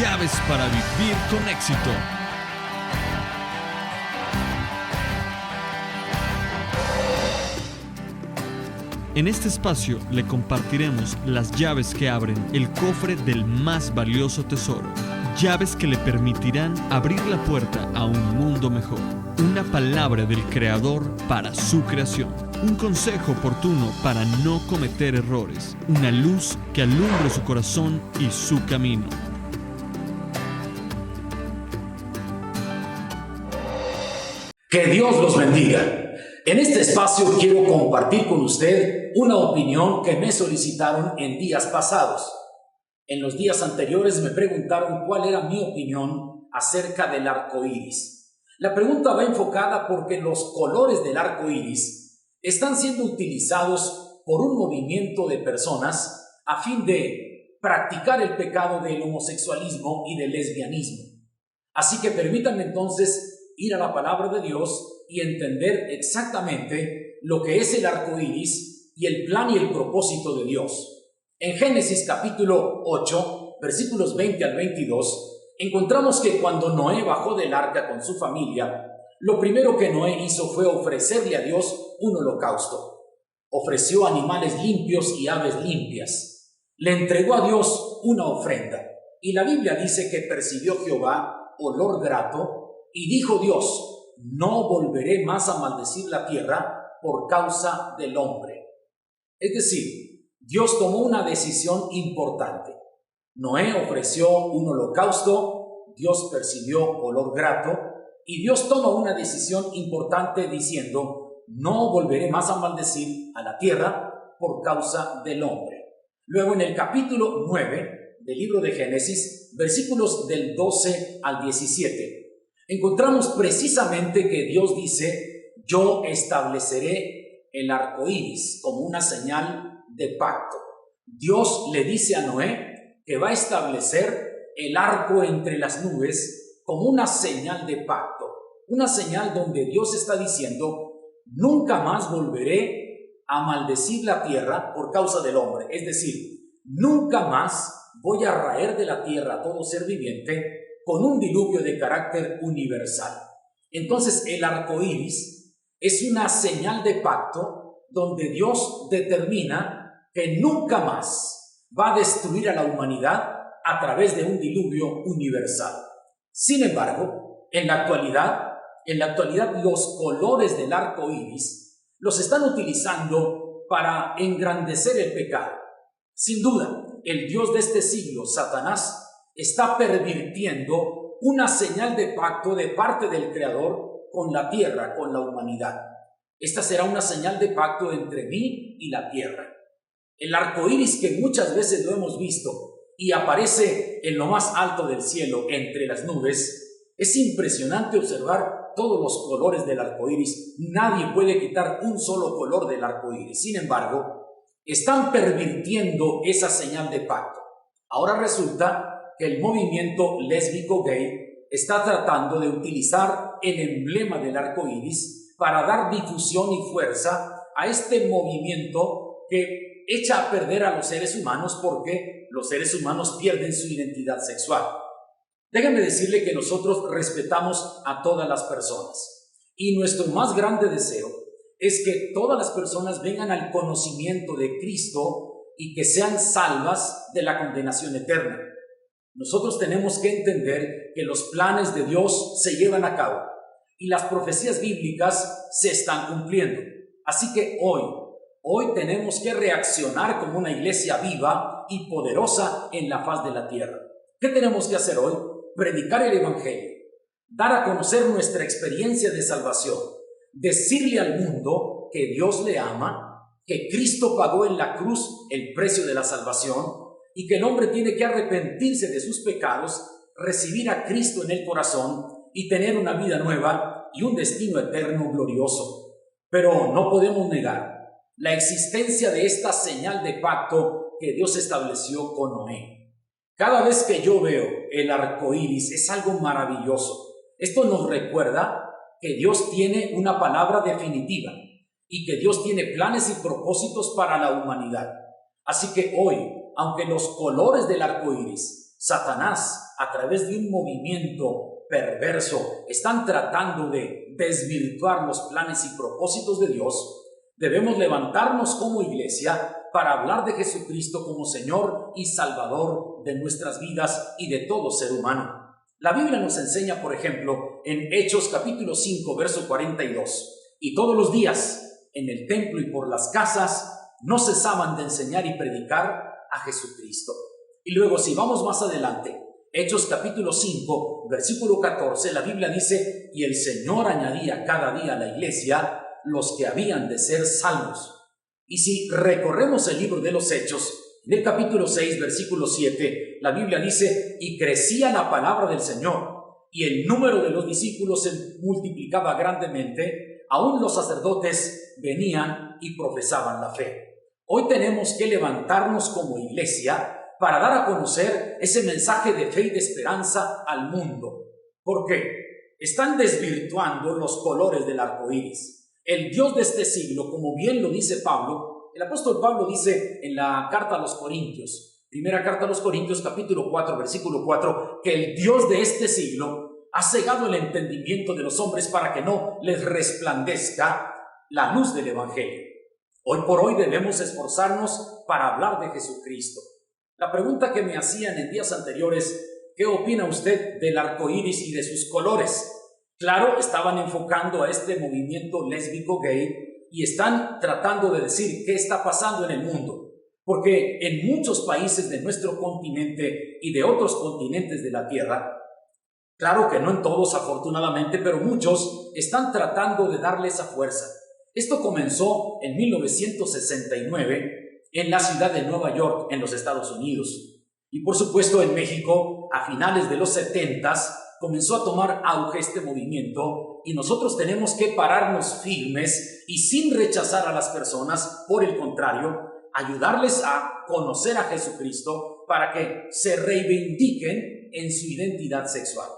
Llaves para vivir con éxito. En este espacio le compartiremos las llaves que abren el cofre del más valioso tesoro. Llaves que le permitirán abrir la puerta a un mundo mejor. Una palabra del Creador para su creación. Un consejo oportuno para no cometer errores. Una luz que alumbre su corazón y su camino. Que Dios los bendiga. En este espacio quiero compartir con usted una opinión que me solicitaron en días pasados. En los días anteriores me preguntaron cuál era mi opinión acerca del arco iris. La pregunta va enfocada porque los colores del arco iris están siendo utilizados por un movimiento de personas a fin de practicar el pecado del homosexualismo y del lesbianismo. Así que permítanme entonces ir a la palabra de Dios y entender exactamente lo que es el arco iris y el plan y el propósito de Dios. En Génesis capítulo 8, versículos 20 al 22, encontramos que cuando Noé bajó del arca con su familia, lo primero que Noé hizo fue ofrecerle a Dios un holocausto. Ofreció animales limpios y aves limpias. Le entregó a Dios una ofrenda. Y la Biblia dice que percibió Jehová olor grato y dijo Dios: no volveré más a maldecir la tierra por causa del hombre. Es decir, Dios tomó una decisión importante. Noé ofreció un holocausto, Dios percibió olor grato y Dios toma una decisión importante diciendo: no volveré más a maldecir a la tierra por causa del hombre. Luego en el capítulo 9 del libro de Génesis, versículos del 12 al 17, encontramos precisamente que Dios dice: yo estableceré el arco iris como una señal de pacto. Dios le dice a Noé que va a establecer el arco entre las nubes como una señal de pacto, una señal donde Dios está diciendo: nunca más volveré a maldecir la tierra por causa del hombre. Es decir, nunca más voy a raer de la tierra a todo ser viviente con un diluvio de carácter universal. Entonces el arco iris es una señal de pacto donde Dios determina que nunca más va a destruir a la humanidad a través de un diluvio universal. Sin embargo, en la actualidad los colores del arco iris los están utilizando para engrandecer el pecado. Sin duda, el Dios de este siglo, Satanás, está pervirtiendo una señal de pacto de parte del Creador con la tierra, con la humanidad. Esta será una señal de pacto entre mí y la tierra. El arco iris, que muchas veces lo hemos visto y aparece en lo más alto del cielo entre las nubes, es impresionante observar todos los colores del arco iris. Nadie puede quitar un solo color del arco iris. Sin embargo, están pervirtiendo esa señal de pacto. Ahora resulta que el movimiento lésbico gay está tratando de utilizar el emblema del arco iris para dar difusión y fuerza a este movimiento que echa a perder a los seres humanos, porque los seres humanos pierden su identidad sexual. Déjenme decirle que nosotros respetamos a todas las personas y nuestro más grande deseo es que todas las personas vengan al conocimiento de Cristo y que sean salvas de la condenación eterna. Nosotros tenemos que entender que los planes de Dios se llevan a cabo y las profecías bíblicas se están cumpliendo. Así que hoy tenemos que reaccionar como una iglesia viva y poderosa en la faz de la tierra. ¿Qué tenemos que hacer hoy? Predicar el evangelio, dar a conocer nuestra experiencia de salvación, decirle al mundo que Dios le ama, que Cristo pagó en la cruz el precio de la salvación y que el hombre tiene que arrepentirse de sus pecados, recibir a Cristo en el corazón y tener una vida nueva y un destino eterno glorioso. Pero no podemos negar la existencia de esta señal de pacto que Dios estableció con Noé. Cada vez que yo veo el arco iris es algo maravilloso. Esto nos recuerda que Dios tiene una palabra definitiva y que Dios tiene planes y propósitos para la humanidad. Así que hoy, aunque los colores del arco iris, Satanás a través de un movimiento perverso, están tratando de desvirtuar los planes y propósitos de Dios, debemos levantarnos como iglesia para hablar de Jesucristo como Señor y Salvador de nuestras vidas y de todo ser humano. La Biblia nos enseña, por ejemplo, en Hechos capítulo 5, verso 42, y todos los días en el templo y por las casas no cesaban de enseñar y predicar a Jesucristo. Y luego, si vamos más adelante, Hechos capítulo 5, versículo 14, la Biblia dice: y el Señor añadía cada día a la iglesia los que habían de ser salvos. Y si recorremos el libro de los Hechos, en el capítulo 6, versículo 7, la Biblia dice: y crecía la palabra del Señor, y el número de los discípulos se multiplicaba grandemente, aún los sacerdotes venían y profesaban la fe. Hoy tenemos que levantarnos como iglesia para dar a conocer ese mensaje de fe y de esperanza al mundo. ¿Por qué? Están desvirtuando los colores del arco iris. El Dios de este siglo, como bien lo dice Pablo, el apóstol Pablo dice en la carta a los Corintios, primera carta a los Corintios, capítulo 4, versículo 4, que el Dios de este siglo ha cegado el entendimiento de los hombres para que no les resplandezca la luz del Evangelio. Hoy por hoy debemos esforzarnos para hablar de Jesucristo. La pregunta que me hacían en días anteriores: ¿qué opina usted del arco iris y de sus colores? Claro, estaban enfocando a este movimiento lésbico gay y están tratando de decir qué está pasando en el mundo. Porque en muchos países de nuestro continente y de otros continentes de la Tierra, claro que no en todos afortunadamente, pero muchos están tratando de darle esa fuerza. Esto comenzó en 1969 en la ciudad de Nueva York, en los Estados Unidos. Y por supuesto en México, a finales de los 70s, comenzó a tomar auge este movimiento, y nosotros tenemos que pararnos firmes y sin rechazar a las personas, por el contrario, ayudarles a conocer a Jesucristo para que se reivindiquen en su identidad sexual.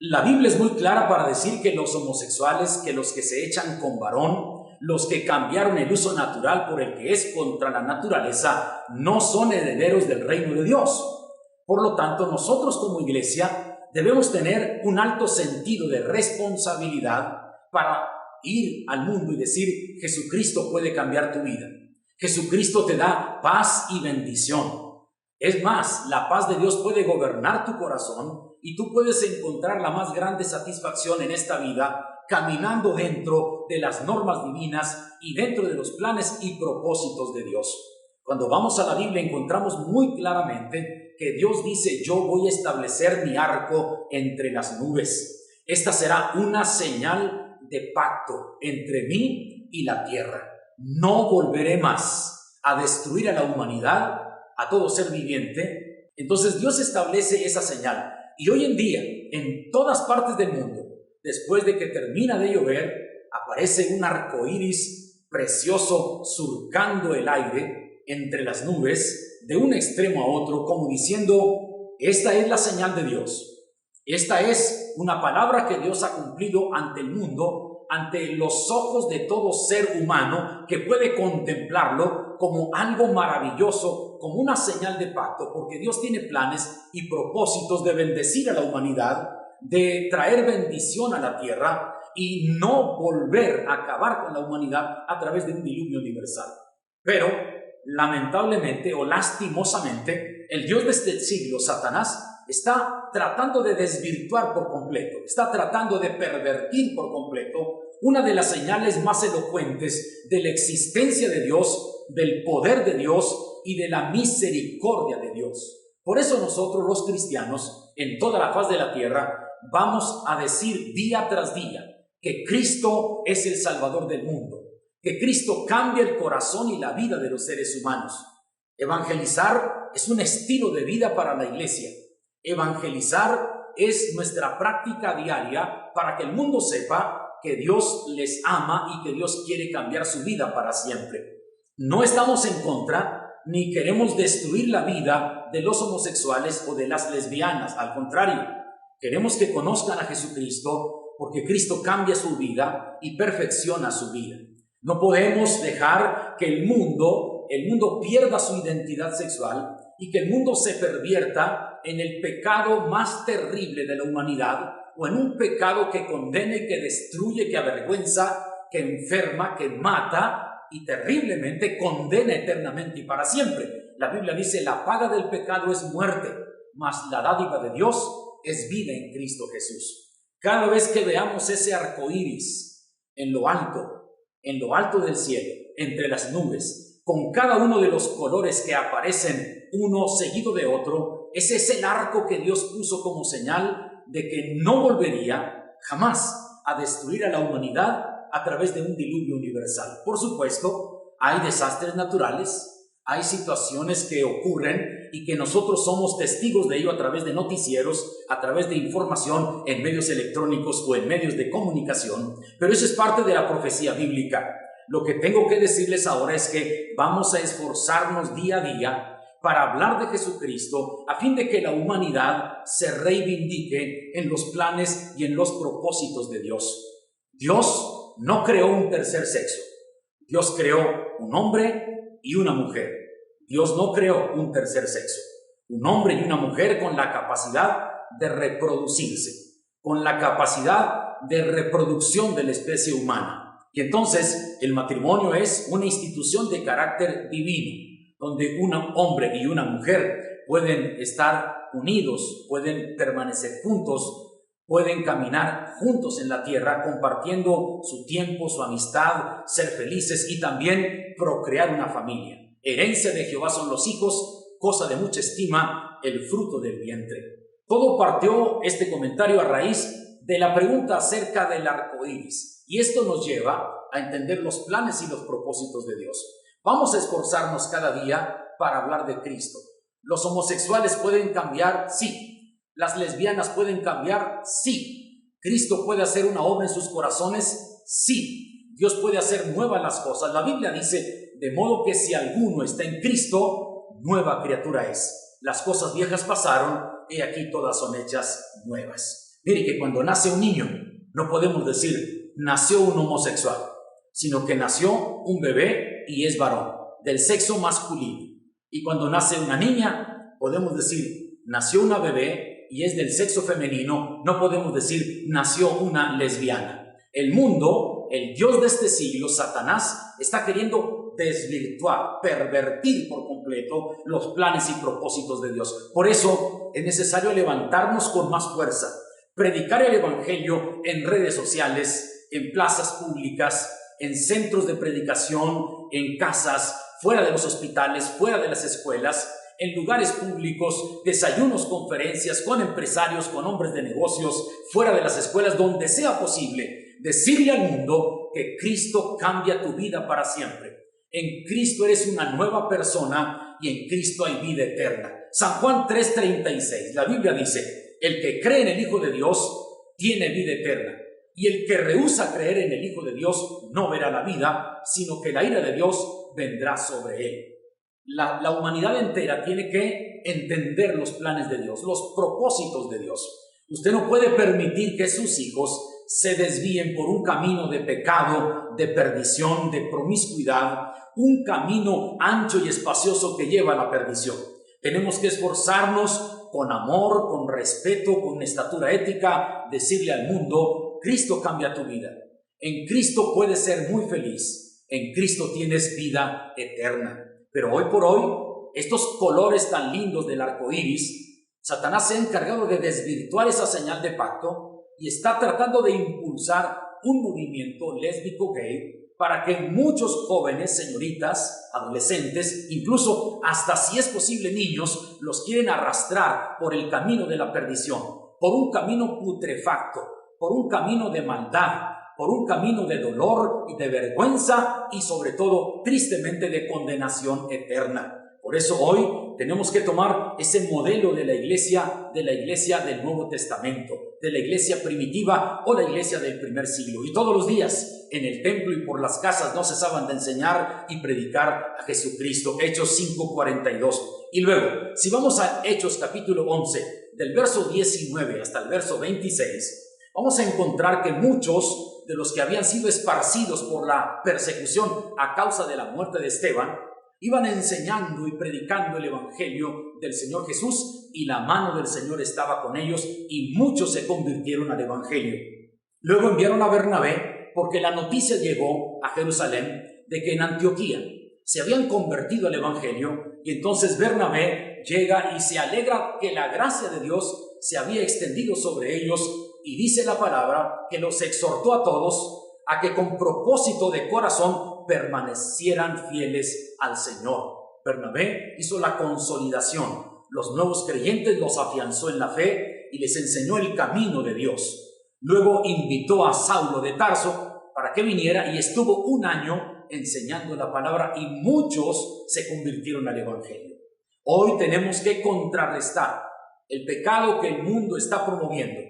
La Biblia es muy clara para decir que los homosexuales, que los que se echan con varón, los que cambiaron el uso natural por el que es contra la naturaleza, no son herederos del reino de Dios. Por lo tanto, nosotros como iglesia debemos tener un alto sentido de responsabilidad para ir al mundo y decir: Jesucristo puede cambiar tu vida. Jesucristo te da paz y bendición. Es más, la paz de Dios puede gobernar tu corazón y tú puedes encontrar la más grande satisfacción en esta vida caminando dentro de las normas divinas y dentro de los planes y propósitos de Dios. Cuando vamos a la Biblia encontramos muy claramente que Dios dice: yo voy a establecer mi arco entre las nubes. Esta será una señal de pacto entre mí y la tierra. No volveré más a destruir a la humanidad, a todo ser viviente. Entonces Dios establece esa señal. Y hoy en día, en todas partes del mundo, después de que termina de llover, aparece un arco iris precioso surcando el aire entre las nubes de un extremo a otro, como diciendo: esta es la señal de Dios. Esta es una palabra que Dios ha cumplido ante el mundo, ante los ojos de todo ser humano que puede contemplarlo como algo maravilloso, como una señal de pacto, porque Dios tiene planes y propósitos de bendecir a la humanidad, de traer bendición a la tierra y no volver a acabar con la humanidad a través de un diluvio universal. Pero lamentablemente o lastimosamente, el Dios de este siglo, Satanás, está tratando de desvirtuar por completo, está tratando de pervertir por completo una de las señales más elocuentes de la existencia de Dios, del poder de Dios y de la misericordia de Dios. Por eso nosotros los cristianos, en toda la faz de la tierra, vamos a decir día tras día que Cristo es el Salvador del mundo, que Cristo cambia el corazón y la vida de los seres humanos. Evangelizar es un estilo de vida para la iglesia. Evangelizar es nuestra práctica diaria para que el mundo sepa que Dios les ama y que Dios quiere cambiar su vida para siempre. No estamos en contra ni queremos destruir la vida de los homosexuales o de las lesbianas. Al contrario, queremos que conozcan a Jesucristo, porque Cristo cambia su vida y perfecciona su vida. No podemos dejar que el mundo pierda su identidad sexual y que el mundo se pervierta en el pecado más terrible de la humanidad, o en un pecado que condene, que destruye, que avergüenza, que enferma, que mata y terriblemente condena eternamente y para siempre. La Biblia dice: la paga del pecado es muerte, mas la dádiva de Dios es vida en Cristo Jesús. Cada vez que veamos ese arco iris en lo alto del cielo, entre las nubes, con cada uno de los colores que aparecen uno seguido de otro, ese es el arco que Dios puso como señal de que no volvería jamás a destruir a la humanidad a través de un diluvio universal. Por supuesto, hay desastres naturales, hay situaciones que ocurren y que nosotros somos testigos de ello a través de noticieros, a través de información en medios electrónicos o en medios de comunicación, pero eso es parte de la profecía bíblica. Lo que tengo que decirles ahora es que vamos a esforzarnos día a día para hablar de Jesucristo, a fin de que la humanidad se reivindique en los planes y en los propósitos de Dios. Dios no creó un tercer sexo. Dios creó un hombre y una mujer. Dios no creó un tercer sexo. Un hombre y una mujer con la capacidad de reproducirse, con la capacidad de reproducción de la especie humana. Y entonces el matrimonio es una institución de carácter divino, donde un hombre y una mujer pueden estar unidos, pueden permanecer juntos, pueden caminar juntos en la tierra, compartiendo su tiempo, su amistad, ser felices y también procrear una familia. Herencia de Jehová son los hijos, cosa de mucha estima, el fruto del vientre. Todo partió este comentario a raíz de la pregunta acerca del arco iris, y esto nos lleva a entender los planes y los propósitos de Dios. Vamos a esforzarnos cada día para hablar de Cristo. ¿Los homosexuales pueden cambiar? Sí. ¿Las lesbianas pueden cambiar? Sí. ¿Cristo puede hacer una obra en sus corazones? Sí. Dios puede hacer nuevas las cosas. La Biblia dice: de modo que si alguno está en Cristo, nueva criatura es. Las cosas viejas pasaron, y aquí todas son hechas nuevas. Mire que cuando nace un niño, no podemos decir nació un homosexual, sino que nació un bebé y es varón, del sexo masculino. Y cuando nace una niña, podemos decir nació una bebé y es del sexo femenino, no podemos decir nació una lesbiana. El mundo, el Dios de este siglo, Satanás, está queriendo desvirtuar, pervertir por completo los planes y propósitos de Dios. Por eso es necesario levantarnos con más fuerza, predicar el evangelio en redes sociales, en plazas públicas, en centros de predicación, en casas, fuera de los hospitales, fuera de las escuelas, en lugares públicos, desayunos, conferencias con empresarios, con hombres de negocios, fuera de las escuelas, donde sea posible, decirle al mundo que Cristo cambia tu vida para siempre. En Cristo eres una nueva persona y en Cristo hay vida eterna. San Juan 3:36, la Biblia dice: el que cree en el Hijo de Dios tiene vida eterna. Y el que rehúsa creer en el Hijo de Dios no verá la vida, sino que la ira de Dios vendrá sobre él. La humanidad entera tiene que entender los planes de Dios, los propósitos de Dios. Usted no puede permitir que sus hijos se desvíen por un camino de pecado, de perdición, de promiscuidad, un camino ancho y espacioso que lleva a la perdición. Tenemos que esforzarnos con amor, con respeto, con estatura ética, decirle al mundo: Cristo cambia tu vida. En Cristo puedes ser muy feliz. En Cristo tienes vida eterna. Pero hoy por hoy, estos colores tan lindos del arco iris, Satanás se ha encargado de desvirtuar esa señal de pacto y está tratando de impulsar un movimiento lésbico gay para que muchos jóvenes, señoritas, adolescentes, incluso hasta si es posible niños, los quieren arrastrar por el camino de la perdición, por un camino putrefacto, por un camino de maldad, por un camino de dolor y de vergüenza y sobre todo, tristemente, de condenación eterna. Por eso hoy tenemos que tomar ese modelo de la iglesia del Nuevo Testamento, de la iglesia primitiva o la iglesia del primer siglo. Y todos los días en el templo y por las casas no cesaban de enseñar y predicar a Jesucristo. Hechos 5:42. Y luego, si vamos a Hechos capítulo 11, del verso 19 hasta el verso 26, vamos a encontrar que muchos de los que habían sido esparcidos por la persecución a causa de la muerte de Esteban, Iban enseñando y predicando el evangelio del Señor Jesús y la mano del Señor estaba con ellos y muchos se convirtieron al evangelio. Luego enviaron a Bernabé porque la noticia llegó a Jerusalén de que en Antioquía se habían convertido al evangelio y entonces Bernabé llega y se alegra que la gracia de Dios se había extendido sobre ellos y dice la palabra que los exhortó a todos a que con propósito de corazón permanecieran fieles al Señor. Bernabé hizo la consolidación. Los nuevos creyentes los afianzó en la fe y les enseñó el camino de Dios. Luego invitó a Saulo de Tarso para que viniera y estuvo un año enseñando la palabra y muchos se convirtieron al evangelio. Hoy tenemos que contrarrestar el pecado que el mundo está promoviendo.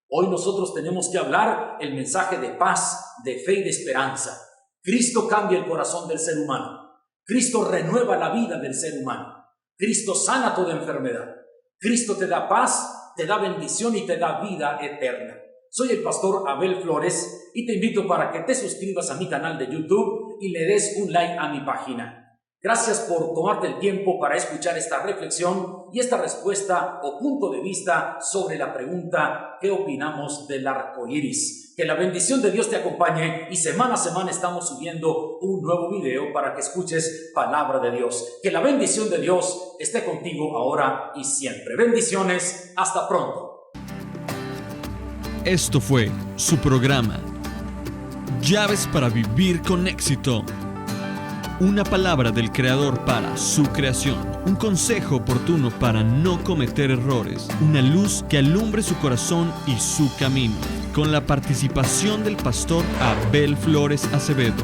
Hoy nosotros tenemos que hablar el mensaje de paz, de fe y de esperanza. Cristo cambia el corazón del ser humano. Cristo renueva la vida del ser humano. Cristo sana toda enfermedad. Cristo te da paz, te da bendición y te da vida eterna. Soy el pastor Abel Flores y te invito para que te suscribas a mi canal de YouTube y le des un like a mi página. Gracias por tomarte el tiempo para escuchar esta reflexión y esta respuesta o punto de vista sobre la pregunta ¿qué opinamos del arco iris? Que la bendición de Dios te acompañe y semana a semana estamos subiendo un nuevo video para que escuches palabra de Dios. Que la bendición de Dios esté contigo ahora y siempre. Bendiciones, hasta pronto. Esto fue su programa Llaves para vivir con éxito. Una palabra del Creador para su creación. Un consejo oportuno para no cometer errores. Una luz que alumbre su corazón y su camino. Con la participación del pastor Abel Flores Acevedo.